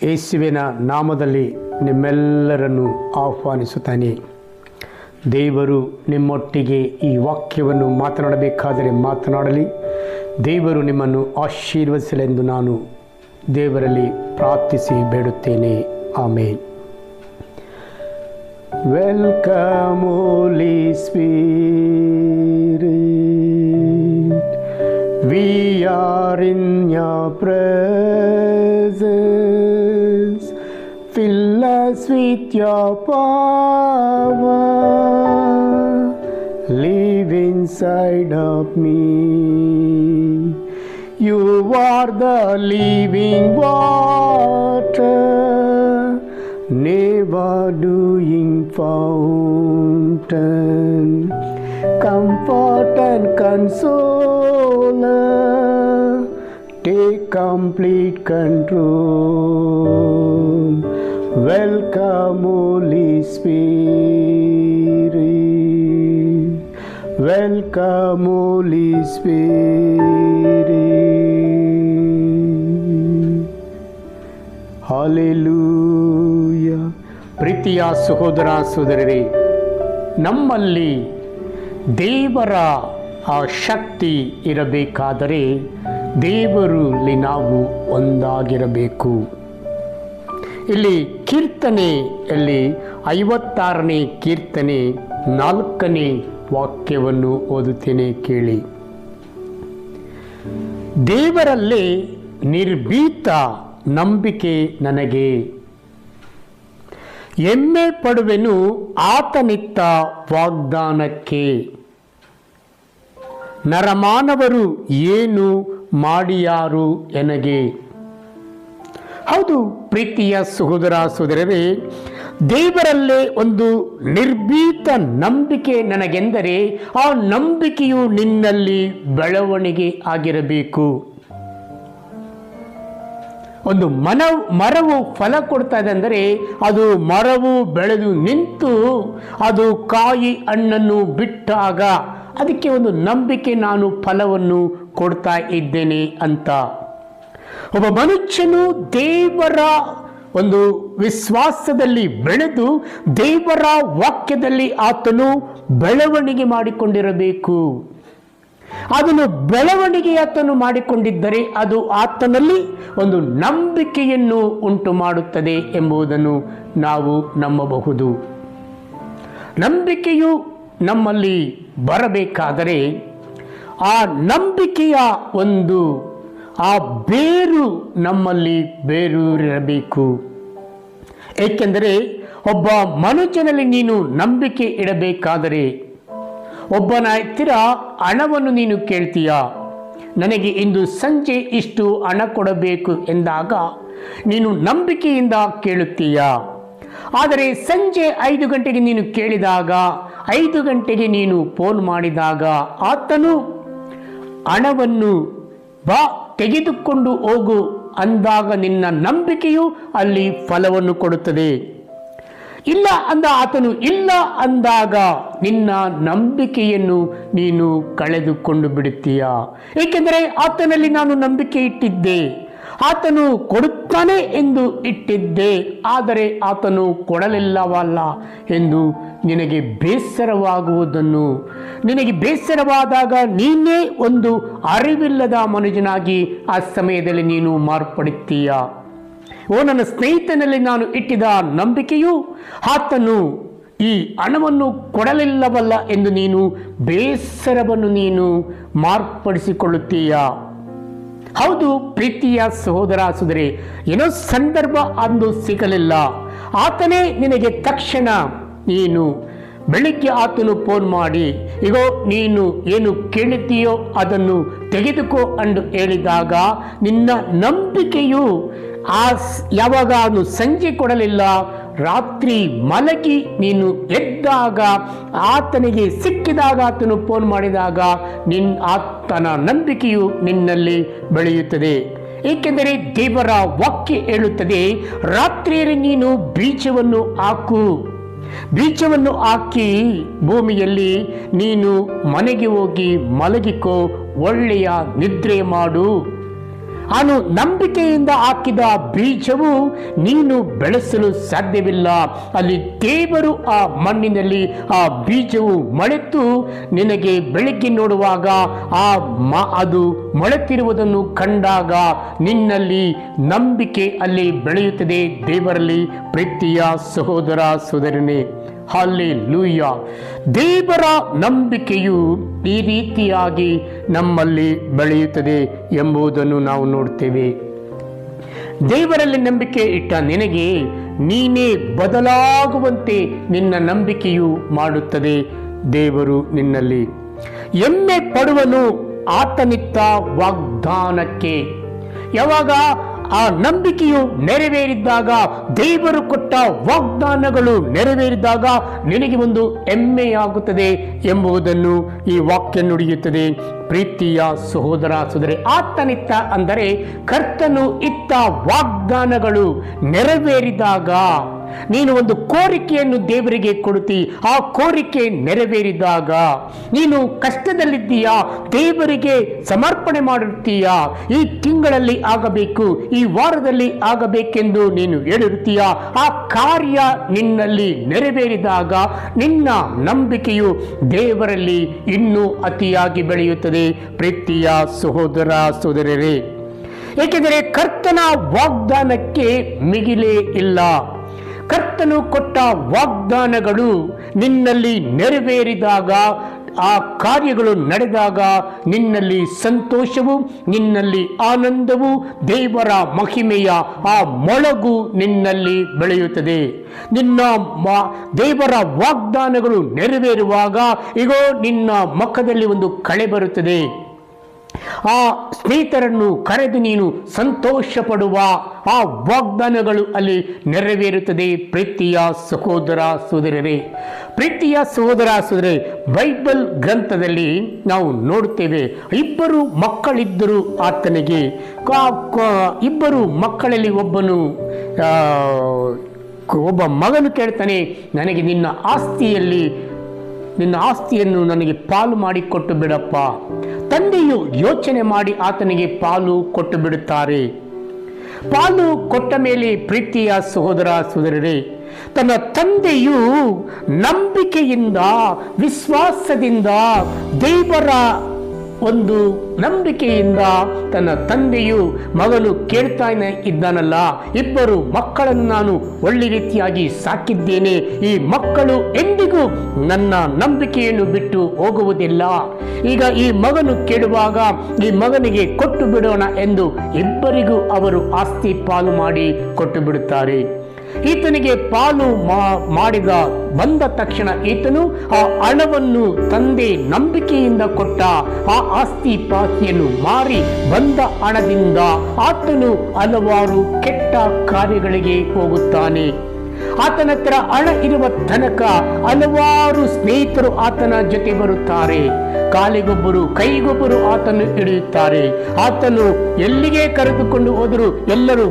ಯೇಸುವಿನ ನಾಮದಲ್ಲಿ ನಿಮ್ಮೆಲ್ಲರನ್ನು ಆಹ್ವಾನಿಸುತ್ತಾನೆ. ದೇವರು ನಿಮ್ಮೊಟ್ಟಿಗೆ ಈ ವಾಕ್ಯವನ್ನು ಮಾತನಾಡಬೇಕಾದರೆ ಮಾತನಾಡಲಿ. ದೇವರು ನಿಮ್ಮನ್ನು ಆಶೀರ್ವದಿಸಲೆಂದು ನಾನು ದೇವರಲ್ಲಿ ಪ್ರಾರ್ಥಿಸಿ ಬೇಡುತ್ತೇನೆ. Amen. Welcome Holy Spirit, we are in your presence, fill us with your power, live inside of me. You are the living water, never doing fountain, comfort and consoler, take complete control. Welcome Holy Spirit, welcome Holy Spirit. Hallelujah. ಪ್ರೀತಿಯ ಸಹೋದರ ಸಹೋದರರೇ, ನಮ್ಮಲ್ಲಿ ದೇವರ ಆ ಶಕ್ತಿ ಇರಬೇಕಾದರೆ ದೇವರಲ್ಲಿ ನಾವು ಒಂದಾಗಿರಬೇಕು. ಇಲ್ಲಿ ಕೀರ್ತನೆಯಲ್ಲಿ 56ನೇ ಕೀರ್ತನೆ 4ನೇ ವಾಕ್ಯವನ್ನು ಓದುತ್ತೇನೆ, ಕೇಳಿ. ದೇವರಲ್ಲೇ ನಿರ್ಭೀತ ನಂಬಿಕೆ ನನಗೆ, ಹೆಮ್ಮೆ ಪಡುವೆನು ಆತನಿತ್ತ ವಾಗ್ದಾನಕ್ಕೆ. ನರಮಾನವರು ಏನು ಮಾಡಿಯಾರು ಎನಗೆ. ಹೌದು ಪ್ರೀತಿಯ ಸಹೋದರ ಸಹೋದರರೇ, ದೇವರಲ್ಲೇ ಒಂದು ನಿರ್ಭೀತ ನಂಬಿಕೆ ನನಗೆಂದರೆ ಆ ನಂಬಿಕೆಯು ನಿನ್ನಲ್ಲಿ ಬೆಳವಣಿಗೆ ಆಗಿರಬೇಕು. ಒಂದು ಮರವು ಫಲ ಕೊಡ್ತಾ ಇದೆ ಅಂದರೆ ಅದು ಮರವು ಬೆಳೆದು ನಿಂತು ಅದು ಕಾಯಿ ಹಣ್ಣನ್ನು ಬಿಟ್ಟಾಗ ಅದಕ್ಕೆ ಒಂದು ನಂಬಿಕೆ, ನಾನು ಫಲವನ್ನು ಕೊಡ್ತಾ ಇದ್ದೇನೆ ಅಂತ. ಒಬ್ಬ ಮನುಷ್ಯನು ದೇವರ ಒಂದು ವಿಶ್ವಾಸದಲ್ಲಿ ಬೆಳೆದು ದೇವರ ವಾಕ್ಯದಲ್ಲಿ ಆತನು ಬೆಳವಣಿಗೆ ಮಾಡಿಕೊಂಡಿರಬೇಕು. ಅದನ್ನು ಬೆಳವಣಿಗೆ ಆತನು ಮಾಡಿಕೊಂಡಿದ್ದರೆ ಅದು ಆತನಲ್ಲಿ ಒಂದು ನಂಬಿಕೆಯನ್ನು ಉಂಟು ಮಾಡುತ್ತದೆ ಎಂಬುದನ್ನು ನಾವು ನಂಬಬಹುದು. ನಂಬಿಕೆಯು ನಮ್ಮಲ್ಲಿ ಬರಬೇಕಾದರೆ ಆ ನಂಬಿಕೆಯ ಒಂದು ಆ ಬೇರು ನಮ್ಮಲ್ಲಿ ಬೇರೂರಿರಬೇಕು. ಏಕೆಂದರೆ ಒಬ್ಬ ಮನುಷ್ಯನಲ್ಲಿ ನೀನು ನಂಬಿಕೆ ಇಡಬೇಕಾದರೆ, ಒಬ್ಬನ ಹತ್ತಿರ ಹಣವನ್ನು ನೀನು ಕೇಳ್ತೀಯ, ನನಗೆ ಇಂದು ಸಂಜೆ ಇಷ್ಟು ಹಣ ಕೊಡಬೇಕು ಎಂದಾಗ ನೀನು ನಂಬಿಕೆಯಿಂದ ಕೇಳುತ್ತೀಯ. ಆದರೆ ಸಂಜೆ 5 ಗಂಟೆಗೆ ನೀನು ಕೇಳಿದಾಗ, 5 ಗಂಟೆಗೆ ನೀನು ಫೋನ್ ಮಾಡಿದಾಗ ಆತನು ಹಣವನ್ನು ಬಾ ತೆಗೆದುಕೊಂಡು ಹೋಗು ಅಂದಾಗ ನಿನ್ನ ನಂಬಿಕೆಯು ಅಲ್ಲಿ ಫಲವನ್ನು ಕೊಡುತ್ತದೆ. ಇಲ್ಲ ಅಂದ ಆತನು ಇಲ್ಲ ಅಂದಾಗ ನಿನ್ನ ನಂಬಿಕೆಯನ್ನು ನೀನು ಕಳೆದುಕೊಂಡು ಬಿಡುತ್ತೀಯ. ಏಕೆಂದರೆ ಆತನಲ್ಲಿ ನಾನು ನಂಬಿಕೆ ಇಟ್ಟಿದ್ದೆ, ಆತನು ಕೊಡುತ್ತಾನೆ ಎಂದು ಇಟ್ಟಿದ್ದೆ, ಆದರೆ ಆತನು ಕೊಡಲಿಲ್ಲವಲ್ಲ ಎಂದು ನಿನಗೆ ಬೇಸರವಾಗುವುದನ್ನು, ನಿನಗೆ ಬೇಸರವಾದಾಗ ನೀನೇ ಒಂದು ಅರಿವಿಲ್ಲದ ಮನುಷ್ಯನಾಗಿ ಆ ಸಮಯದಲ್ಲಿ ನೀನು ಮಾರ್ಪಡುತ್ತೀಯ. ಓ ನನ್ನ ಸ್ನೇಹಿತನಲ್ಲಿ ನಾನು ಇಟ್ಟಿದ ನಂಬಿಕೆಯು ಆತನು ಈ ಹಣವನ್ನು ಕೊಡಲಿಲ್ಲವಲ್ಲ ಎಂದು ನೀನು ಬೇಸರವನ್ನು ನೀನು ಮಾರ್ಪಡಿಸಿಕೊಳ್ಳುತ್ತೀಯ. ಹೌದು ಪ್ರೀತಿಯ ಸಹೋದರ ಸಹೋದರಿ, ಏನೋ ಸಂದರ್ಭ ಅಂದು ಸಿಗಲಿಲ್ಲ, ಆತನೇ ನಿನಗೆ ತಕ್ಷಣ ನೀನು ಬೆಳಿಗ್ಗೆ ಆತನು ಫೋನ್ ಮಾಡಿ ಈಗೋ ನೀನು ಏನು ಕೇಳುತ್ತೀಯೋ ಅದನ್ನು ತೆಗೆದುಕೋ ಎಂದು ಹೇಳಿದಾಗ ನಿನ್ನ ನಂಬಿಕೆಯು ಯಾವಾಗ ಅವನು ಸಂಜೆ ಕೊಡಲಿಲ್ಲ, ರಾತ್ರಿ ಮಲಗಿ ನೀನು ಎದ್ದಾಗ ಆತನಿಗೆ ಸಿಕ್ಕಿದಾಗ ಆತನು ಫೋನ್ ಮಾಡಿದಾಗ ಆತನ ನಂಬಿಕೆಯು ನಿನ್ನಲ್ಲಿ ಬೆಳೆಯುತ್ತದೆ. ಏಕೆಂದರೆ ದೇವರ ವಾಕ್ಯ ಹೇಳುತ್ತದೆ, ರಾತ್ರಿಯಲ್ಲಿ ನೀನು ಬೀಜವನ್ನು ಹಾಕು, ಬೀಜವನ್ನು ಹಾಕಿ ಭೂಮಿಯಲ್ಲಿ ನೀನು ಮನೆಗೆ ಹೋಗಿ ಮಲಗಿಕೋ, ಒಳ್ಳೆಯ ನಿದ್ರೆ ಮಾಡು. ಅವನು ನಂಬಿಕೆಯಿಂದ ಹಾಕಿದ ಬೀಜವು ನೀನು ಬೆಳೆಸಲು ಸಾಧ್ಯವಿಲ್ಲ. ಅಲ್ಲಿ ದೇವರು ಆ ಮಣ್ಣಿನಲ್ಲಿ ಆ ಬೀಜವು ಮೊಳೆತು ನಿನಗೆ ಬೆಳಗ್ಗೆ ನೋಡುವಾಗ ಅದು ಮೊಳೆತಿರುವುದನ್ನು ಕಂಡಾಗ ನಿನ್ನಲ್ಲಿ ನಂಬಿಕೆ ಅಲ್ಲಿ ಬೆಳೆಯುತ್ತದೆ. ದೇವರಲ್ಲಿ ಪ್ರೀತಿಯ ಸಹೋದರ ಸಹೋದರನೇ, ಹಲ್ಲೆಲೂಯಾ. ದೇವರ ನಂಬಿಕೆಯು ಈ ರೀತಿಯಾಗಿ ನಮ್ಮಲ್ಲಿ ಬೆಳೆಯುತ್ತದೆ ಎಂಬುದನ್ನು ನಾವು ನೋಡ್ತೇವೆ. ದೇವರಲ್ಲಿ ನಂಬಿಕೆ ಇಟ್ಟ ನಿನಗೆ ನೀನೇ ಬದಲಾಗುವಂತೆ ನಿನ್ನ ನಂಬಿಕೆಯು ಮಾಡುತ್ತದೆ. ದೇವರು ನಿನ್ನಲ್ಲಿ ಹೆಮ್ಮೆ ಪಡುವನು ಆತನಿತ್ತ ವಾಗ್ದಾನಕ್ಕೆ. ಯಾವಾಗ ಆ ನಂಬಿಕೆಯು ನೆರವೇರಿದ್ದಾಗ, ದೇವರು ಕೊಟ್ಟ ವಾಗ್ದಾನಗಳು ನೆರವೇರಿದಾಗ ನಿನಗೆ ಒಂದು ಹೆಮ್ಮೆಯಾಗುತ್ತದೆ ಎಂಬುದನ್ನು ಈ ವಾಕ್ಯ ನುಡಿಯುತ್ತದೆ. ಪ್ರೀತಿಯ ಸಹೋದರ ಸಹೋದರಿ, ಆತನಿತ್ತ ಅಂದರೆ ಕರ್ತನು ಇತ್ತ ವಾಗ್ದಾನಗಳು ನೆರವೇರಿದಾಗ ನೀನು ಒಂದು ಕೋರಿಕೆಯನ್ನು ದೇವರಿಗೆ ಕೊಡುತ್ತಿ. ಆ ಕೋರಿಕೆ ನೆರವೇರಿದಾಗ ನೀನು ಕಷ್ಟದಲ್ಲಿದ್ದೀಯಾ, ದೇವರಿಗೆ ಸಮರ್ಪಣೆ ಮಾಡಿರ್ತೀಯಾ. ಈ ತಿಂಗಳಲ್ಲಿ ಆಗಬೇಕು, ಈ ವಾರದಲ್ಲಿ ಆಗಬೇಕೆಂದು ನೀನು ಹೇಳಿರುತ್ತೀಯಾ. ಆ ಕಾರ್ಯ ನಿನ್ನಲ್ಲಿ ನೆರವೇರಿದಾಗ ನಿನ್ನ ನಂಬಿಕೆಯು ದೇವರಲ್ಲಿ ಇನ್ನೂ ಅತಿಯಾಗಿ ಬೆಳೆಯುತ್ತದೆ. ಪ್ರೀತಿಯ ಸಹೋದರ ಸಹೋದರರೇ, ಏಕೆಂದರೆ ಕರ್ತನ ವಾಗ್ದಾನಕ್ಕೆ ಮಿಗಿಲೇ ಇಲ್ಲ. ಕರ್ತನು ಕೊಟ್ಟ ವಾಗ್ದಾನಗಳು ನಿನ್ನಲ್ಲಿ ನೆರವೇರಿದಾಗ, ಆ ಕಾರ್ಯಗಳು ನಡೆದಾಗ ನಿನ್ನಲ್ಲಿ ಸಂತೋಷವು, ನಿನ್ನಲ್ಲಿ ಆನಂದವು, ದೇವರ ಮಹಿಮೆಯ ಆ ಮೊಳಗು ನಿನ್ನಲ್ಲಿ ಬೆಳೆಯುತ್ತದೆ. ನಿನ್ನ ದೇವರ ವಾಗ್ದಾನಗಳು ನೆರವೇರುವಾಗ ಇಗೋ ನಿನ್ನ ಮುಖದಲ್ಲಿ ಒಂದು ಕಳೆ ಬರುತ್ತದೆ. ಆ ಸ್ನೇಹಿತರನ್ನು ಕರೆದು ನೀನು ಸಂತೋಷ ಪಡುವ ಆ ವಾಗ್ದಾನಗಳು ಅಲ್ಲಿ ನೆರವೇರುತ್ತದೆ. ಪ್ರೀತಿಯ ಸಹೋದರ ಸಹೋದರರೇ, ಪ್ರೀತಿಯ ಸಹೋದರ ಸಹೋದರೇ, ಬೈಬಲ್ ಗ್ರಂಥದಲ್ಲಿ ನಾವು ನೋಡುತ್ತೇವೆ, ಇಬ್ಬರು ಮಕ್ಕಳಿದ್ದರು ಆತನಿಗೆ. ಇಬ್ಬರು ಮಕ್ಕಳಲ್ಲಿ ಒಬ್ಬ ಮಗನು ಕೇಳ್ತಾನೆ, ನನಗೆ ನಿನ್ನ ಆಸ್ತಿಯನ್ನು ನನಗೆ ಪಾಲು ಮಾಡಿ ಕೊಟ್ಟು ಬಿಡಪ್ಪ. ತಂದೆಯು ಯೋಚನೆ ಮಾಡಿ ಆತನಿಗೆ ಪಾಲು ಕೊಟ್ಟು ಬಿಡುತ್ತಾರೆ. ಪಾಲು ಕೊಟ್ಟ ಮೇಲೆ ಪ್ರೀತಿಯ ಸಹೋದರ ಸಹೋದರರೇ, ತನ್ನ ತಂದೆಯು ನಂಬಿಕೆಯಿಂದ, ವಿಶ್ವಾಸದಿಂದ, ದೇವರ ಒಂದು ನಂಬಿಕೆಯಿಂದ ತನ್ನ ತಂದೆಯು ಮಗನು ಕೇಳ್ತಾ ಇದ್ದಾನಲ್ಲ, ಇಬ್ಬರು ಮಕ್ಕಳನ್ನು ನಾನು ಒಳ್ಳೆ ರೀತಿಯಾಗಿ ಸಾಕಿದ್ದೇನೆ, ಈ ಮಕ್ಕಳು ಎಂದಿಗೂ ನನ್ನ ನಂಬಿಕೆಯನ್ನು ಬಿಟ್ಟು ಹೋಗುವುದಿಲ್ಲ. ಈಗ ಈ ಮಗನು ಕೇಳುವಾಗ ಈ ಮಗನಿಗೆ ಕೊಟ್ಟು ಬಿಡೋಣ ಎಂದು ಇಬ್ಬರಿಗೂ ಅವರು ಆಸ್ತಿ ಪಾಲು ಮಾಡಿ ಕೊಟ್ಟು ಬಿಡುತ್ತಾರೆ. ಈತನಿಗೆ ಪಾಲು ಬಂದ ತಕ್ಷಣ ಈತನು ಆ ಹಣವನ್ನು ತಂದೆ ನಂಬಿಕೆಯಿಂದ ಕೊಟ್ಟ ಆ ಆಸ್ತಿ ಪಾಸ್ತಿಯನ್ನು ಮಾರಿ ಬಂದ ಹಣದಿಂದ ಆತನು ಹಲವಾರು ಕೆಟ್ಟ ಕಾರ್ಯಗಳಿಗೆ ಹೋಗುತ್ತಾನೆ. ಆತನ ಹತ್ರ ಹಣ ಇರುವ ತನಕ ಹಲವಾರು ಸ್ನೇಹಿತರು ಆತನ ಜೊತೆ ಬರುತ್ತಾರೆ. ಕಾಲಿಗೊಬ್ಬರು ಕೈಗೊಬ್ಬರು ಆತನು ಹಿಡಿಯುತ್ತಾರೆ. ಆತನು ಎಲ್ಲಿಗೆ ಕರೆದುಕೊಂಡು ಹೋದರೂ ಎಲ್ಲರೂ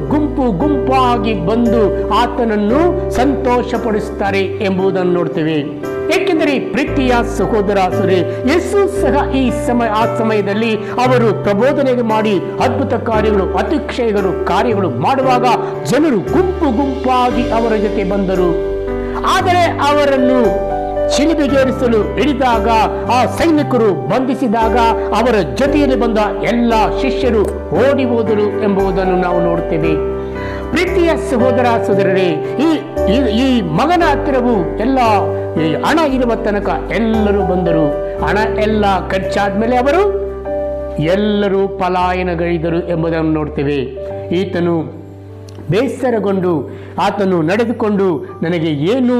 ಗುಂಪಾಗಿ ಬಂದು ಆತನನ್ನು ಸಂತೋಷಪಡಿಸುತ್ತಾರೆ ಎಂಬುದನ್ನು ನೋಡ್ತೇವೆ. ಏಕೆಂದರೆ ಪ್ರೀತಿಯ ಸಹೋದರ ಸಹೋದರಿ, ಯೇಸು ಸಹ ಆ ಸಮಯದಲ್ಲಿ ಅವರು ಪ್ರಬೋಧನೆ ಮಾಡಿ ಅದ್ಭುತ ಕಾರ್ಯಗಳು, ಅತಿಶಯಗಳು ಕಾರ್ಯಗಳು ಮಾಡುವಾಗ ಜನರು ಗುಂಪಾಗಿ ಅವರ ಜೊತೆ ಬಂದರು. ಆದರೆ ಅವರನ್ನು ಶಿಲುಬೆಗೇರಿಸಲು ಹಿಡಿದಾಗ, ಆ ಸೈನಿಕರು ಬಂಧಿಸಿದಾಗ ಅವರ ಜೊತೆಯಲ್ಲಿ ಬಂದ ಎಲ್ಲ ಶಿಷ್ಯರು ಓಡಿ ಹೋದರು ಎಂಬುದನ್ನು ನಾವು ನೋಡ್ತೇವೆ. ಪ್ರೀತಿಯ ಸಹೋದರ ಸಹೋದರರೇ, ಈ ಮಗನ ಹತ್ತಿರವು ಎಲ್ಲ ಹಣ ಇರುವ ತನಕ ಎಲ್ಲರೂ ಬಂದರು. ಹಣ ಎಲ್ಲ ಖರ್ಚಾದ್ಮೇಲೆ ಅವರು ಎಲ್ಲರೂ ಪಲಾಯನಗೈದರು ಎಂಬುದನ್ನು ನೋಡ್ತೇವೆ. ಈತನು ಬೇಸರಗೊಂಡು ಆತನು ನಡೆದುಕೊಂಡು, ನನಗೆ ಏನು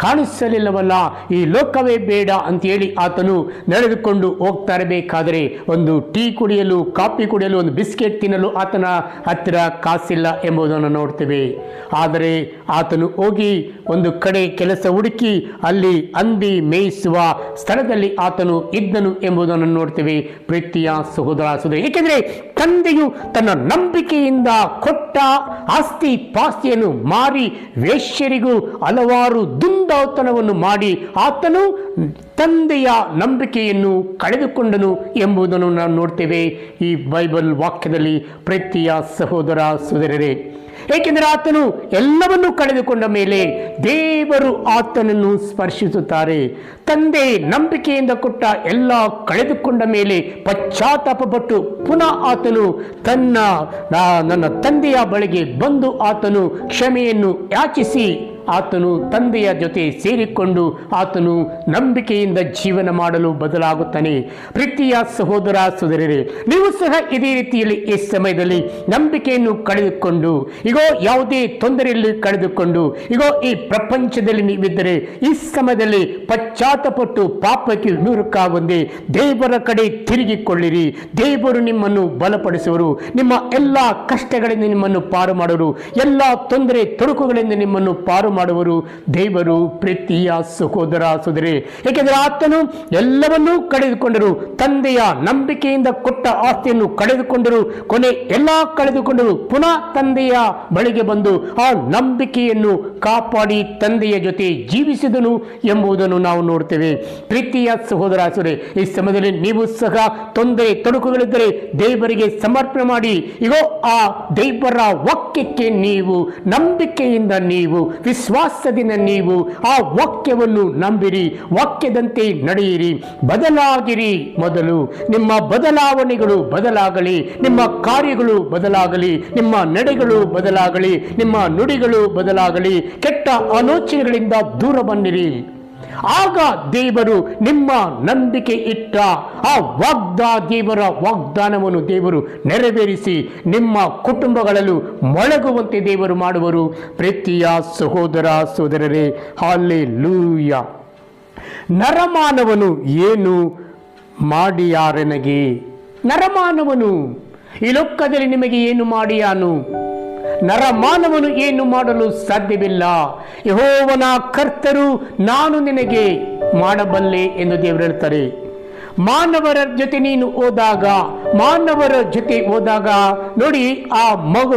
ಕಾಣಿಸಲಿಲ್ಲವಲ್ಲ, ಈ ಲೋಕವೇ ಬೇಡ ಅಂತೇಳಿ ಆತನು ನಡೆದುಕೊಂಡು ಹೋಗ್ತಾ ಇರಬೇಕಾದರೆ ಒಂದು ಟೀ ಕುಡಿಯಲು, ಕಾಫಿ ಕುಡಿಯಲು, ಒಂದು ಬಿಸ್ಕೆಟ್ ತಿನ್ನಲು ಆತನ ಹತ್ತಿರ ಕಾಸಿಲ್ಲ ಎಂಬುದನ್ನು ನೋಡ್ತೇವೆ. ಆದರೆ ಆತನು ಹೋಗಿ ಒಂದು ಕಡೆ ಕೆಲಸ ಹುಡುಕಿ ಅಲ್ಲಿ ಹಂದಿ ಮೇಯಿಸುವ ಸ್ಥಳದಲ್ಲಿ ಆತನು ಇದ್ದನು ಎಂಬುದನ್ನು ನೋಡ್ತೇವೆ. ಪ್ರೀತಿಯ ಸಹೋದರ ಸಹೋದರಿ, ಏಕೆಂದರೆ ತಂದೆಯು ತನ್ನ ನಂಬಿಕೆಯಿಂದ ಕೊಟ್ಟ ಆಸ್ತಿ ಪಾಸ್ತಿಯನ್ನು ಮಾರಿ ವೇಶ್ಯರಿಗೂ ಹಲವಾರು ದುಂಡಾತನವನ್ನು ಮಾಡಿ ಆತನು ತಂದೆಯ ನಂಬಿಕೆಯನ್ನು ಕಳೆದುಕೊಂಡನು ಎಂಬುದನ್ನು ನಾವು ನೋಡ್ತೇವೆ ಈ ಬೈಬಲ್ ವಾಕ್ಯದಲ್ಲಿ. ಪ್ರೀತಿಯ ಸಹೋದರ ಸಹೋದರರೇ, ಏಕೆಂದರೆ ಆತನು ಎಲ್ಲವನ್ನೂ ಕಳೆದುಕೊಂಡ ಮೇಲೆ ದೇವರು ಆತನನ್ನು ಸ್ಪರ್ಶಿಸುತ್ತಾರೆ. ತಂದೆ ನಂಬಿಕೆಯಿಂದ ಕೊಟ್ಟ ಎಲ್ಲ ಕಳೆದುಕೊಂಡ ಮೇಲೆ ಪಶ್ಚಾತ್ತಾಪಪಟ್ಟು ಪುನಃ ಆತನು ನನ್ನ ತಂದೆಯ ಬಳಿಗೆ ಬಂದು ಆತನು ಕ್ಷಮೆಯನ್ನು ಯಾಚಿಸಿ ಆತನು ತಂದೆಯ ಜೊತೆ ಸೇರಿಕೊಂಡು ಆತನು ನಂಬಿಕೆಯಿಂದ ಜೀವನ ಮಾಡಲು ಬದಲಾಗುತ್ತಾನೆ. ಪ್ರೀತಿಯ ಸಹೋದರ ಸಹೋದರರೇ, ನೀವು ಸಹ ಇದೇ ರೀತಿಯಲ್ಲಿ ಈ ಸಮಯದಲ್ಲಿ ನಂಬಿಕೆಯನ್ನು ಕಳೆದುಕೊಂಡು ಈಗೋ ಯಾವುದೇ ತೊಂದರೆಯಲ್ಲಿ ಕಳೆದುಕೊಂಡು ಈಗೋ ಈ ಪ್ರಪಂಚದಲ್ಲಿ ನೀವಿದ್ದರೆ ಈ ಸಮಯದಲ್ಲಿ ಪಶ್ಚಾತ್ತಾಪಪಟ್ಟು ಪಾಪಕ್ಕೆ ವಿಮುಖರಾಗದೆ ದೇವರ ಕಡೆ ತಿರುಗಿಕೊಳ್ಳಿರಿ. ದೇವರು ನಿಮ್ಮನ್ನು ಬಲಪಡಿಸುವರು, ನಿಮ್ಮ ಎಲ್ಲ ಕಷ್ಟಗಳಿಂದ ನಿಮ್ಮನ್ನು ಪಾರು ಮಾಡುವರು, ಎಲ್ಲ ತೊಂದರೆ ತೊಡಕುಗಳಿಂದ ನಿಮ್ಮನ್ನು ಪಾರು ಮಾಡುವರು ದೇವರು. ಪ್ರೀತಿಯ ಸಹೋದರ ಸಹೋದರಿ, ಏಕೆಂದರೆ ಆತನು ಎಲ್ಲವನ್ನೂ ಕಳೆದುಕೊಂಡರು, ತಂದೆಯ ನಂಬಿಕೆಯಿಂದ ಕೊಟ್ಟ ಆಸ್ತಿಯನ್ನು ಕಳೆದುಕೊಂಡರು, ಕೊನೆ ಎಲ್ಲ ಕಳೆದುಕೊಂಡರು, ಪುನಃ ತಂದೆಯ ಬಳಿಗೆ ಬಂದು ಆ ನಂಬಿಕೆಯನ್ನು ಕಾಪಾಡಿ ತಂದೆಯ ಜೊತೆ ಜೀವಿಸಿದನು ಎಂಬುದನ್ನು ನಾವು ನೋಡ್ತೇವೆ. ಪ್ರೀತಿಯ ಸಹೋದರ ಸಹೋದರಿ, ಈ ಸಮಯದಲ್ಲಿ ನೀವು ಸಹ ತೊಂದರೆ ತೊಡಕುಗಳಿದ್ದರೆ ದೇವರಿಗೆ ಸಮರ್ಪಣೆ ಮಾಡಿ ಈಗೋ ಆ ದೇವರ ವಾಕ್ಯಕ್ಕೆ ನೀವು ನಂಬಿಕೆಯಿಂದ ನೀವು ವಿಶ್ವಾಸದಿಂದ ನೀವು ಆ ವಾಕ್ಯವನ್ನು ನಂಬಿರಿ, ವಾಕ್ಯದಂತೆ ನಡೆಯಿರಿ, ಬದಲಾಗಿರಿ. ಮೊದಲು ನಿಮ್ಮ ಬದಲಾವಣೆಗಳು ಬದಲಾಗಲಿ, ನಿಮ್ಮ ಕಾರ್ಯಗಳು ಬದಲಾಗಲಿ, ನಿಮ್ಮ ನಡೆಗಳು ಬದಲಾಗಲಿ, ನಿಮ್ಮ ನುಡಿಗಳು ಬದಲಾಗಲಿ, ಕೆಟ್ಟ ಆಲೋಚನೆಗಳಿಂದ ದೂರ ಬನ್ನಿರಿ. ಆಗ ದೇವರು ನಿಮ್ಮ ನಂಬಿಕೆ ಇಟ್ಟ ಆ ದೇವರ ವಾಗ್ದಾನವನ್ನು ದೇವರು ನೆರವೇರಿಸಿ ನಿಮ್ಮ ಕುಟುಂಬಗಳಲ್ಲೂ ಮೊಳಗುವಂತೆ ದೇವರು ಮಾಡುವರು. ಪ್ರೀತಿಯ ಸಹೋದರ ಸಹೋದರರೇ, ಹಲ್ಲೆಲೂಯಾ. ನರಮಾನವನು ಏನು ಮಾಡಿಯಾರೆನಗೆ? ನರಮಾನವನು ಈ ಲೋಕದಲ್ಲಿ ನಿಮಗೆ ಏನು ಮಾಡಿಯಾನು? ನರಮಾನವನು ಏನು ಮಾಡಲು ಸಾಧ್ಯವಿಲ್ಲ. ಯೆಹೋವನ ಕರ್ತರು ನಾನು ನಿನಗೆ ಮಾಡಬಲ್ಲೆ ಎಂದು ದೇವರು ಹೇಳ್ತಾರೆ. ಮಾನವರ ಜೊತೆ ನೀನು ಹೋದಾಗ ನೋಡಿ, ಆ ಮಗು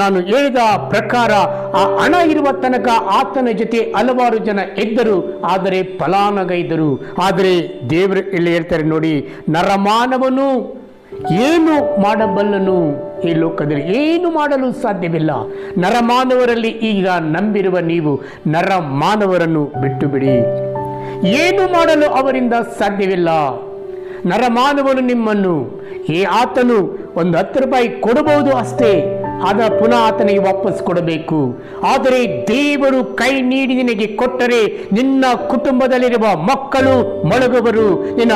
ನಾನು ಹೇಳಿದ ಪ್ರಕಾರ ಆ ಹಣ ಇರುವ ತನಕ ಆತನ ಜೊತೆ ಹಲವಾರು ಜನ ಇದ್ದರು, ಆದರೆ ಫಲಾನುಭವಿಗಳು. ಆದರೆ ದೇವರು ಇಲ್ಲಿ ಹೇಳ್ತಾರೆ ನೋಡಿ, ನರಮಾನವನು ಏನು ಮಾಡಬಲ್ಲನು? ಈ ಲೋಕದಲ್ಲಿ ಏನು ಮಾಡಲು ಸಾಧ್ಯವಿಲ್ಲ. ನರಮಾನವರಲ್ಲಿ ಈಗ ನಂಬಿರುವ ನೀವು ನರಮಾನವರನ್ನು ಬಿಟ್ಟು ಬಿಡಿ. ಏನು ಮಾಡಲು ಅವರಿಂದ ಸಾಧ್ಯವಿಲ್ಲ. ನರಮಾನವನು ನಿಮ್ಮನ್ನು ಆತನು ಒಂದು 10 ರೂಪಾಯಿ ಕೊಡಬಹುದು ಅಷ್ಟೇ, ಅದ ಪುನಃ ಆತನಿಗೆ ವಾಪಸ್ ಕೊಡಬೇಕು. ಆದರೆ ದೇವರು ಕೈ ನೀಡಿ ನಿನಗೆ ಕೊಟ್ಟರೆ ನಿನ್ನ ಕುಟುಂಬದಲ್ಲಿರುವ ಮಕ್ಕಳು ಮೊಳಗುವರು, ನಿನ್ನ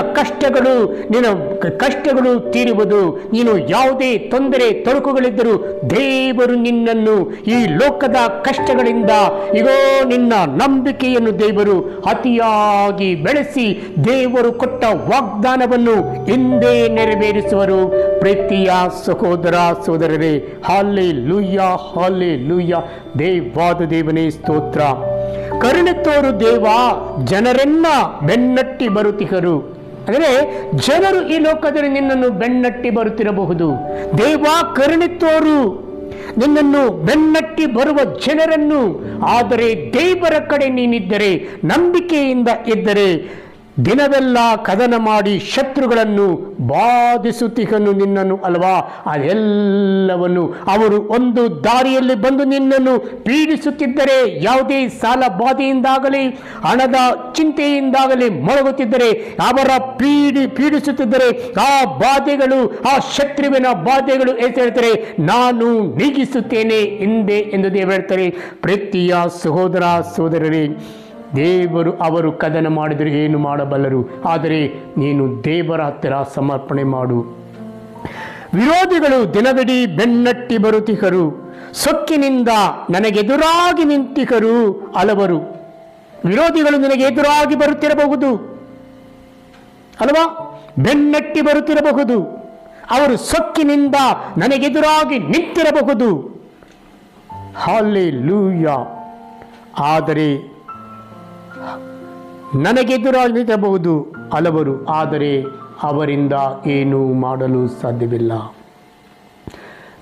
ಕಷ್ಟಗಳು ತೀರುವುದು. ನೀನು ಯಾವುದೇ ತೊಂದರೆ ತೊಡಕುಗಳಿದ್ದರೂ ದೇವರು ನಿನ್ನನ್ನು ಈ ಲೋಕದ ಕಷ್ಟಗಳಿಂದ ಈಗೋ ನಿನ್ನ ನಂಬಿಕೆಯನ್ನು ದೇವರು ಅತಿಯಾಗಿ ಬೆಳೆಸಿ ದೇವರು ಕೊಟ್ಟ ವಾಗ್ದಾನವನ್ನು ಹಿಂದೆ ನೆರವೇರಿಸುವರು. ಪ್ರೀತಿಯ ಸಹೋದರ ಸಹೋದರರೇ, ಹಲ್ಲೆಲೂಯಾ, ಹಲ್ಲೆಲೂಯಾ. ದೇವಾದ ದೇವನೇ ಸ್ತೋತ್ರ. ಕರುಣೆ ತೋರು ದೇವ, ಜನರನ್ನ ಬೆನ್ನಟ್ಟಿ ಬರುತ್ತಿಹರು. ಅಂದರೆ ಜನರು ಈ ಲೋಕದಲ್ಲಿ ನಿನ್ನನ್ನು ಬೆನ್ನಟ್ಟಿ ಬರುತ್ತಿರಬಹುದು. ದೇವ ಕರುಣೆ ತೋರು ನಿನ್ನನ್ನು ಬೆನ್ನಟ್ಟಿ ಬರುವ ಜನರನ್ನು. ಆದರೆ ದೇವರ ಕಡೆ ನೀನಿದ್ದರೆ, ನಂಬಿಕೆಯಿಂದ ಇದ್ದರೆ ದಿನವೆಲ್ಲ ಕದನ ಮಾಡಿ ಶತ್ರುಗಳನ್ನು ಬಾಧಿಸುತ್ತಿಹನು ನಿನ್ನನ್ನು ಅಲ್ವಾ. ಅದೆಲ್ಲವನ್ನು ಅವರು ಒಂದು ದಾರಿಯಲ್ಲಿ ಬಂದು ನಿನ್ನನ್ನು ಪೀಡಿಸುತ್ತಿದ್ದರೆ, ಯಾವುದೇ ಸಾಲ ಬಾಧೆಯಿಂದಾಗಲಿ ಹಣದ ಚಿಂತೆಯಿಂದಾಗಲಿ ಮೊಳಗುತ್ತಿದ್ದರೆ, ಅವರ ಪೀಡಿಸುತ್ತಿದ್ದರೆ ಆ ಬಾಧೆಗಳು, ಆ ಶತ್ರುವಿನ ಬಾಧೆಗಳು ಹೇಳ್ತಾರೆ, ನಾನು ನೀಗಿಸುತ್ತೇನೆ ಹಿಂದೆ ಎಂದು ದೇವರು ಹೇಳ್ತಾರೆ. ಪ್ರೀತಿಯ ಸಹೋದರ ಸಹೋದರರೇ, ದೇವರು ಅವರು ಕದನ ಮಾಡಿದರೆ ಏನು ಮಾಡಬಲ್ಲರು. ಆದರೆ ನೀನು ದೇವರ ಹತ್ತಿರ ಸಮರ್ಪಣೆ ಮಾಡು. ವಿರೋಧಿಗಳು ದಿನವಿಡೀ ಬೆನ್ನಟ್ಟಿ ಬರುತ್ತಿಹರು, ಸೊಕ್ಕಿನಿಂದ ನನಗೆದುರಾಗಿ ನಿಂತಿಹರು ಹಲವರು. ವಿರೋಧಿಗಳು ನಿನಗೆ ಎದುರಾಗಿ ಬರುತ್ತಿರಬಹುದು ಅಲ್ವಾ, ಬೆನ್ನಟ್ಟಿ ಬರುತ್ತಿರಬಹುದು. ಅವರು ಸೊಕ್ಕಿನಿಂದ ನನಗೆದುರಾಗಿ ನಿಂತಿರಬಹುದು. ಹಲ್ಲೆಲೂಯಾ. ಆದರೆ ನನಗೆದುರಾಗಿರಬಹುದು ಹಲವರು, ಆದರೆ ಅವರಿಂದ ಏನೂ ಮಾಡಲು ಸಾಧ್ಯವಿಲ್ಲ.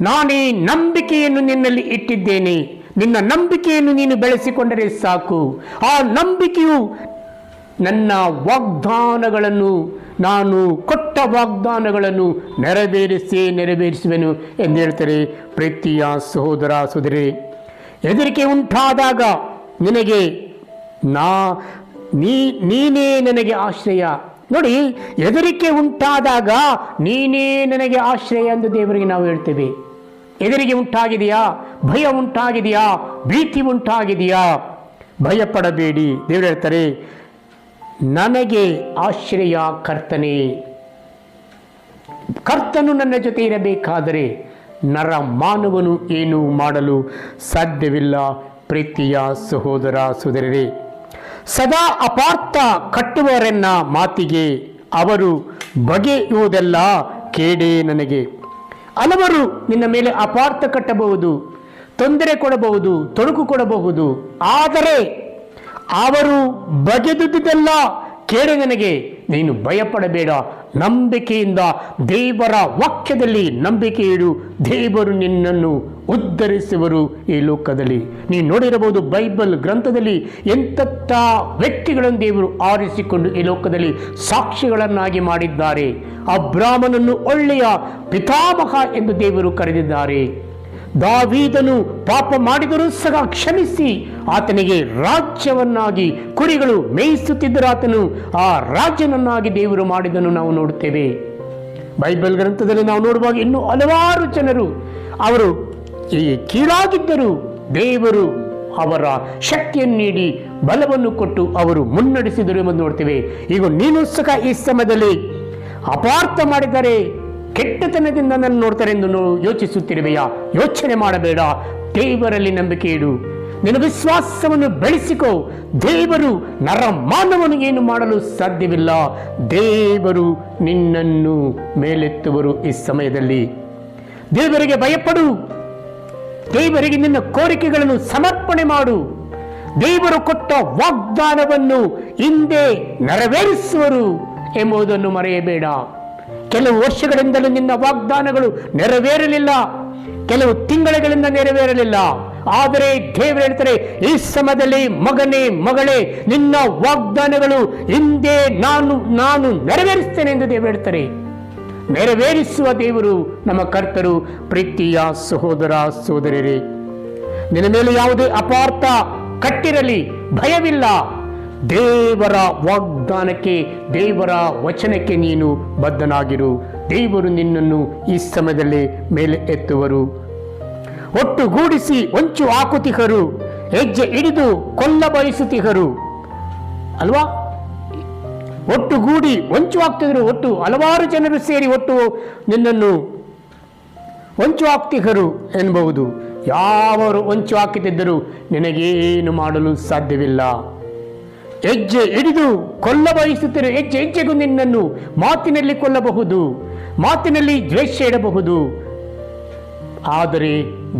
ನಾನೇ ನಂಬಿಕೆಯನ್ನು ನಿನ್ನಲ್ಲಿ ಇಟ್ಟಿದ್ದೇನೆ. ನಿನ್ನ ನಂಬಿಕೆಯನ್ನು ನೀನು ಬೆಳೆಸಿಕೊಂಡರೆ ಸಾಕು. ಆ ನಂಬಿಕೆಯು ನನ್ನ ವಾಗ್ದಾನಗಳನ್ನು, ನಾನು ಕೊಟ್ಟ ವಾಗ್ದಾನಗಳನ್ನು ನೆರವೇರಿಸುವೆನು ಎಂದು ಹೇಳ್ತಾರೆ. ಪ್ರೀತಿಯ ಸಹೋದರ ಸಹೋದರಿ, ಹೆದರಿಕೆ ಉಂಟಾದಾಗ ನಿನಗೆ ನೀನೇ ನನಗೆ ಆಶ್ರಯ. ನೋಡಿ, ಹೆದರಿಕೆ ಉಂಟಾದಾಗ ನೀನೇ ನನಗೆ ಆಶ್ರಯ ಎಂದು ದೇವರಿಗೆ ನಾವು ಹೇಳ್ತೇವೆ. ಹೆದರಿಕೆ ಉಂಟಾಗಿದೆಯಾ? ಭಯ ಉಂಟಾಗಿದೆಯಾ? ಭೀತಿ ಉಂಟಾಗಿದೆಯಾ? ಭಯಪಡಬೇಡಿ. ದೇವರು ಹೇಳ್ತಾರೆ, ನನಗೆ ಆಶ್ರಯ ಕರ್ತನೇ. ಕರ್ತನು ನನ್ನ ಜೊತೆ ಇರಬೇಕಾದರೆ ನರ ಮಾನವನು ಏನು ಮಾಡಲು ಸಾಧ್ಯವಿಲ್ಲ. ಪ್ರೀತಿಯ ಸಹೋದರ ಸಹೋದರರೇ, ಸದಾ ಅಪಾರ್ಥ ಕಟ್ಟುವವರನ್ನ ಮಾತಿಗೆ ಅವರು ಬಗೆಯುವುದೆಲ್ಲ ಕೇಡೇ ನನಗೆ. ಹಲವರು ನಿನ್ನ ಮೇಲೆ ಅಪಾರ್ಥ ಕಟ್ಟಬಹುದು, ತೊಂದರೆ ಕೊಡಬಹುದು, ತೊಡಕು ಕೊಡಬಹುದು. ಆದರೆ ಅವರು ಬಗೆದುದೆಲ್ಲ ಕೇಳಿ ನನಗೆ. ನೀನು ಭಯಪಡಬೇಡ, ನಂಬಿಕೆಯಿಂದ ದೇವರ ವಾಕ್ಯದಲ್ಲಿ ನಂಬಿಕೆ ಇಡು. ದೇವರು ನಿನ್ನನ್ನು ಉದ್ಧರಿಸುವರು. ಈ ಲೋಕದಲ್ಲಿ ನೀನು ನೋಡಿರಬಹುದು, ಬೈಬಲ್ ಗ್ರಂಥದಲ್ಲಿ ಎಂತೆಂಥ ವ್ಯಕ್ತಿಗಳನ್ನು ದೇವರು ಆರಿಸಿಕೊಂಡು ಈ ಲೋಕದಲ್ಲಿ ಸಾಕ್ಷಿಗಳನ್ನಾಗಿ ಮಾಡಿದ್ದಾರೆ. ಅಬ್ರಾಮನನ್ನು ಒಳ್ಳೆಯ ಪಿತಾಮಹ ಎಂದು ದೇವರು ಕರೆದಿದ್ದಾರೆ. ದಾವೀದನು ಪಾಪ ಮಾಡಿದರೂ ಸಹ ಕ್ಷಮಿಸಿ ಆತನಿಗೆ ರಾಜ್ಯವನ್ನಾಗಿ, ಕುರಿಗಳು ಮೇಯಿಸುತ್ತಿದ್ದರೂ ಆತನು ಆ ರಾಜ್ಯನನ್ನಾಗಿ ದೇವರು ಮಾಡಿದನ್ನು ನಾವು ನೋಡುತ್ತೇವೆ. ಬೈಬಲ್ ಗ್ರಂಥದಲ್ಲಿ ನಾವು ನೋಡುವಾಗ ಇನ್ನೂ ಹಲವಾರು ಜನರು ಅವರು ಕೀಳಾಗಿದ್ದರು, ದೇವರು ಅವರ ಶಕ್ತಿಯನ್ನು ನೀಡಿ ಬಲವನ್ನು ಕೊಟ್ಟು ಅವರು ಮುನ್ನಡೆಸಿದರು ಎಂಬುದು ನೋಡ್ತೇವೆ. ಈಗ ನೀನು ಸಹ ಈ ಸಮಯದಲ್ಲಿ ಅಪಾರ್ಥ ಮಾಡಿದರೆ, ಕೆಟ್ಟತನದಿಂದ ನನ್ನ ನೋಡ್ತಾರೆ ಎಂದು ಯೋಚಿಸುತ್ತಿರುವೆಯಾ? ಯೋಚನೆ ಮಾಡಬೇಡ, ದೇವರಲ್ಲಿ ನಂಬಿಕೆ ಇಡು, ನಿನ್ನ ವಿಶ್ವಾಸವನ್ನು ಬೆಳೆಸಿಕೋ. ದೇವರು ನರ ಮಾನವನು ಏನು ಮಾಡಲು ಸಾಧ್ಯವಿಲ್ಲ. ದೇವರು ನಿನ್ನನ್ನು ಮೇಲೆತ್ತುವರು. ಈ ಸಮಯದಲ್ಲಿ ದೇವರಿಗೆ ಭಯಪಡು, ದೇವರಿಗೆ ನಿನ್ನ ಕೋರಿಕೆಗಳನ್ನು ಸಮರ್ಪಣೆ ಮಾಡು. ದೇವರು ಕೊಟ್ಟ ವಾಗ್ದಾನವನ್ನು ಹಿಂದೆ ನೆರವೇರಿಸುವರು ಎಂಬುದನ್ನು ಮರೆಯಬೇಡ. ಕೆಲವು ವರ್ಷಗಳಿಂದಲೂ ನಿನ್ನ ವಾಗ್ದಾನಗಳು ನೆರವೇರಲಿಲ್ಲ, ಕೆಲವು ತಿಂಗಳುಗಳಿಂದ ನೆರವೇರಲಿಲ್ಲ. ಆದರೆ ದೇವರು ಹೇಳ್ತಾರೆ, ಈ ಸಮಯದಲ್ಲಿ ಮಗನೇ ಮಗಳೇ, ನಿನ್ನ ವಾಗ್ದಾನಗಳು ಹಿಂದೆ ನಾನು ನೆರವೇರಿಸ್ತೇನೆ ಎಂದು ದೇವರು ಹೇಳ್ತಾರೆ. ನೆರವೇರಿಸುವ ದೇವರು ನಮ್ಮ ಕರ್ತರು. ಪ್ರೀತಿಯ ಸಹೋದರ ಸಹೋದರರೇ, ನಿನ್ನ ಮೇಲೆ ಯಾವುದೇ ಅಪಾರ್ಥ ಕಟ್ಟಿರಲಿ, ಭಯವಿಲ್ಲ. ದೇವರ ವಾಗ್ದಾನಕ್ಕೆ, ದೇವರ ವಚನಕ್ಕೆ ನೀನು ಬದ್ಧನಾಗಿರು. ದೇವರು ನಿನ್ನನ್ನು ಈ ಸಮಯದಲ್ಲಿ ಮೇಲೆ ಎತ್ತುವರು. ಒಟ್ಟುಗೂಡಿಸಿ ಹೊಂಚು ಹಾಕುತ್ತಿಹರು, ಹೆಜ್ಜೆ ಹಿಡಿದು ಕೊಲ್ಲ ಬಯಸುತ್ತಿಹರು ಅಲ್ವಾ? ಒಟ್ಟುಗೂಡಿ ಹೊಂಚು ಹಾಕ್ತಿದ್ರು. ಒಟ್ಟು ಹಲವಾರು ಜನರು ಸೇರಿ ಒಟ್ಟು ನಿನ್ನನ್ನು ಹೊಂಚು ಹಾಕ್ತಿಹರು ಎನ್ನಬಹುದು. ಯಾವರು ಹೊಂಚು ಹಾಕುತ್ತಿದ್ದರೂ ನಿನಗೇನು ಮಾಡಲು ಸಾಧ್ಯವಿಲ್ಲ. ಹೆಜ್ಜೆ ಹಿಡಿದು ಕೊಲ್ಲ ಬಯಸುತ್ತಾರೆ. ಹೆಜ್ಜೆ ಹೆಜ್ಜೆಗೂ ನಿನ್ನನ್ನು ಮಾತಿನಲ್ಲಿ ಕೊಲ್ಲಬಹುದು, ಮಾತಿನಲ್ಲಿ ದ್ವೇಷ ಇಡಬಹುದು. ಆದರೆ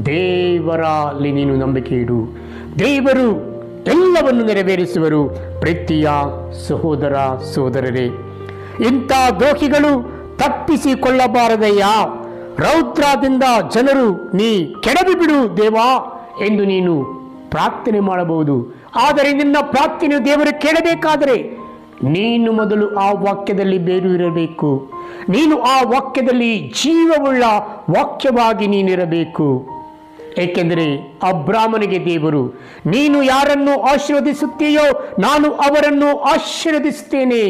ದೇವರಲ್ಲಿ ನೀನು ನಂಬಿಕೆ ಇಡು. ದೇವರು ಎಲ್ಲವನ್ನು ನೆರವೇರಿಸುವರು. ಪ್ರೀತಿಯ ಸಹೋದರ ಸಹೋದರರೇ, ಇಂಥ ದ್ರೋಹಿಗಳು ತಪ್ಪಿಸಿಕೊಳ್ಳಬಾರದಯ್ಯ. ರೌದ್ರದಿಂದ ಜನರು ನೀ ಕೆಡವಿ ಬಿಡು ದೇವಾ ಎಂದು ನೀನು ಪ್ರಾರ್ಥನೆ ಮಾಡಬಹುದು. ಆದರೆ ನಿನ್ನ ಪ್ರಾರ್ಥನೆಯು ದೇವರು ಕೇಳಬೇಕಾದರೆ ನೀನು ಮೊದಲು ಆ ವಾಕ್ಯದಲ್ಲಿ ಬೇರು ಇರಬೇಕು. ನೀನು ಆ ವಾಕ್ಯದಲ್ಲಿ ಜೀವವುಳ್ಳ ವಾಕ್ಯವಾಗಿ ನೀನಿರಬೇಕು. ಏಕೆಂದರೆ ಅಬ್ರಾಮನಿಗೆ ದೇವರು, ನೀನು ಯಾರನ್ನು ಆಶೀರ್ವದಿಸುತ್ತೀಯೋ ನಾನು ಅವರನ್ನು ಆಶೀರ್ವದಿಸುತ್ತೇನೆ,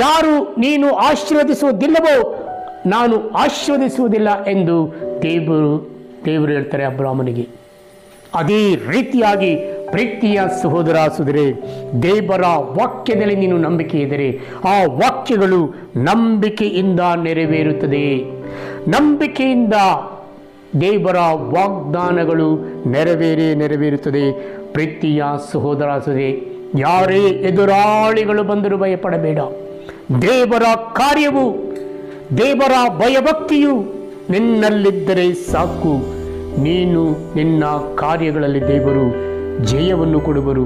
ಯಾರು ನೀನು ಆಶೀರ್ವದಿಸುವುದಿಲ್ಲವೋ ನಾನು ಆಶೀರ್ವದಿಸುವುದಿಲ್ಲ ಎಂದು ದೇವರು ಹೇಳ್ತಾರೆ ಅಬ್ರಾಮನಿಗೆ. ಅದೇ ರೀತಿಯಾಗಿ ಪ್ರೀತಿಯ ಸಹೋದರ ಸಹೋದರೇ, ದೇವರ ವಾಕ್ಯದಲ್ಲಿ ನೀನು ನಂಬಿಕೆ ಇದ್ದರೆ ಆ ವಾಕ್ಯಗಳು ನಂಬಿಕೆಯಿಂದ ನೆರವೇರುತ್ತದೆ. ನಂಬಿಕೆಯಿಂದ ದೇವರ ವಾಗ್ದಾನಗಳು ನೆರವೇರುತ್ತದೆ. ಪ್ರೀತಿಯ ಸಹೋದರ ಸಹೋದರಿ, ಯಾರೇ ಎದುರಾಳಿಗಳು ಬಂದರೂ ಭಯಪಡಬೇಡ. ದೇವರ ಕಾರ್ಯವು, ದೇವರ ಭಯಭಕ್ತಿಯು ನಿನ್ನಲ್ಲಿದ್ದರೆ ಸಾಕು. ನೀನು ನಿನ್ನ ಕಾರ್ಯಗಳಲ್ಲಿ ದೇವರು ಜಯವನ್ನು ಕೊಡುವರು.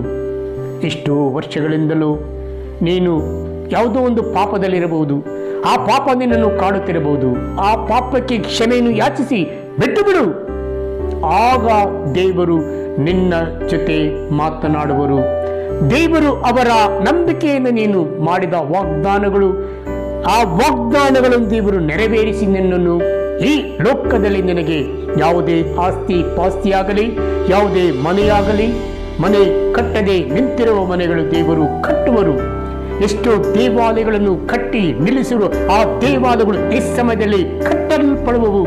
ಎಷ್ಟೋ ವರ್ಷಗಳಿಂದಲೂ ನೀನು ಯಾವುದೋ ಒಂದು ಪಾಪದಲ್ಲಿರಬಹುದು. ಆ ಪಾಪ ನಿನ್ನನ್ನು ಕಾಡುತ್ತಿರಬಹುದು. ಆ ಪಾಪಕ್ಕೆ ಕ್ಷಮೆಯನ್ನು ಯಾಚಿಸಿ ಬಿಟ್ಟು ಬಿಡು. ಆಗ ದೇವರು ನಿನ್ನ ಜೊತೆ ಮಾತನಾಡುವರು. ದೇವರು ಅವರ ನಂಬಿಕೆಯನ್ನು ನೀನು ಮಾಡಿದ ವಾಗ್ದಾನಗಳು, ಆ ವಾಗ್ದಾನಗಳನ್ನು ದೇವರು ನೆರವೇರಿಸಿ ನಿನ್ನನ್ನು ಈ ಲೋಕದಲ್ಲಿ ನಿನಗೆ ಯಾವುದೇ ಆಸ್ತಿ ಪಾಸ್ತಿಯಾಗಲಿ, ಯಾವುದೇ ಮನೆಯಾಗಲಿ, ಮನೆ ಕಟ್ಟದೆ ನಿಂತಿರುವ ಮನೆಗಳು ದೇವರು ಕಟ್ಟುವರು. ಎಷ್ಟೋ ದೇವಾಲಯಗಳನ್ನು ಕಟ್ಟಿ ನಿಲ್ಲಿಸಿರುವ ಆ ದೇವಾಲಯಗಳು ಈ ಸಮಯದಲ್ಲಿ ಕಟ್ಟಲ್ಪಡುವವು.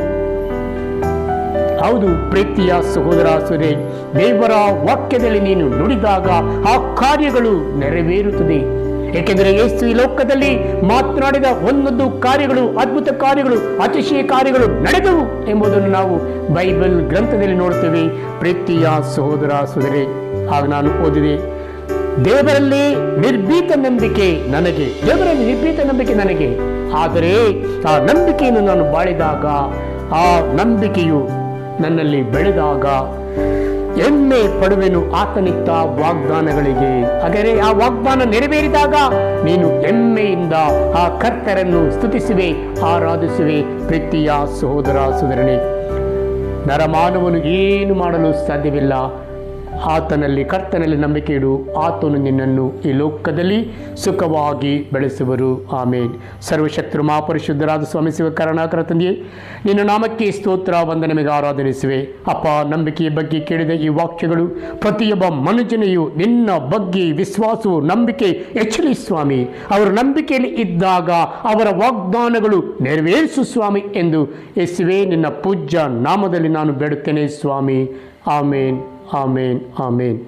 ಹೌದು ಪ್ರೀತಿಯ ಸಹೋದರ ಸಹೋದರಿ, ದೇವರ ವಾಕ್ಯದಲ್ಲಿ ನೀನು ನುಡಿದಾಗ ಆ ಕಾರ್ಯಗಳು ನೆರವೇರುತ್ತದೆ. ಏಕೆಂದರೆ ಯೇಸು ಈ ಲೋಕದಲ್ಲಿ ಮಾತನಾಡಿದ ಒಂದೊಂದು ಕಾರ್ಯಗಳು, ಅದ್ಭುತ ಕಾರ್ಯಗಳು, ಅತಿಶಯ ಕಾರ್ಯಗಳು ನಡೆದವು ಎಂಬುದನ್ನು ನಾವು ಬೈಬಲ್ ಗ್ರಂಥದಲ್ಲಿ ನೋಡ್ತೇವೆ. ಪ್ರೀತಿಯ ಸಹೋದರ ಸಹೋದರಿ, ಆಗ ನಾನು ಓದಿದೆ, ದೇವರಲ್ಲಿ ನಿರ್ಭೀತ ನಂಬಿಕೆ ನನಗೆ, ದೇವರಲ್ಲಿ ನಿರ್ಭೀತ ನಂಬಿಕೆ ನನಗೆ, ಆದರೆ ಆ ನಂಬಿಕೆಯನ್ನು ನಾನು ಬಾಳಿದಾಗ, ಆ ನಂಬಿಕೆಯು ನನ್ನಲ್ಲಿ ಬೆಳೆದಾಗ ಹೆಮ್ಮೆ ಪಡುವೆನು ಆತನಿತ್ತ ವಾಗ್ದಾನಗಳಿಗೆ. ಹಾಗಾದರೆ ಆ ವಾಗ್ದಾನ ನೆರವೇರಿದಾಗ ನೀನು ಹೆಮ್ಮೆಯಿಂದ ಆ ಕರ್ತರನ್ನು ಸ್ತುತಿಸುವೆ, ಆರಾಧಿಸುವೆ. ಪ್ರೀತಿಯ ಸಹೋದರ ಸಹೋದರನೇ, ನರಮಾನವನು ಏನು ಮಾಡಲು ಸಾಧ್ಯವಿಲ್ಲ. ಆತನಲ್ಲಿ, ಕರ್ತನಲ್ಲಿ ನಂಬಿಕೆ ಇಡು, ಆತನು ನಿನ್ನನ್ನು ಈ ಲೋಕದಲ್ಲಿ ಸುಖವಾಗಿ ಬೆಳೆಸುವರು. ಆಮೇನ್. ಸರ್ವಶಕ್ತರು ಮಹಾಪರಿಶುದ್ಧರಾದ ಸ್ವಾಮಿ ಶಿವಕರುಣಾಕರ ತಂದೆಯೇ, ನಿನ್ನ ನಾಮಕ್ಕೆ ಸ್ತೋತ್ರ ವಂದನೆಗೆ ಆರಾಧನಿಸುವೆ. ಅಪ್ಪ, ನಂಬಿಕೆಯ ಬಗ್ಗೆ ಕೇಳಿದ ಈ ವಾಕ್ಯಗಳು ಪ್ರತಿಯೊಬ್ಬ ಮನುಷ್ಯನೆಯು ನಿನ್ನ ಬಗ್ಗೆ ವಿಶ್ವಾಸವು, ನಂಬಿಕೆ ಹೆಚ್ಚಲಿ ಸ್ವಾಮಿ. ಅವರು ನಂಬಿಕೆಯಲ್ಲಿ ಇದ್ದಾಗ ಅವರ ವಾಗ್ದಾನಗಳು ನೆರವೇರಿಸು ಸ್ವಾಮಿ ಎಂದು ಯೇಸುವೇ ನಿನ್ನ ಪೂಜ್ಯ ನಾಮದಲ್ಲಿ ನಾನು ಬೇಡುತ್ತೇನೆ ಸ್ವಾಮಿ. ಆಮೇನ್, ಆಮೇನ್, ಆಮೇನ್.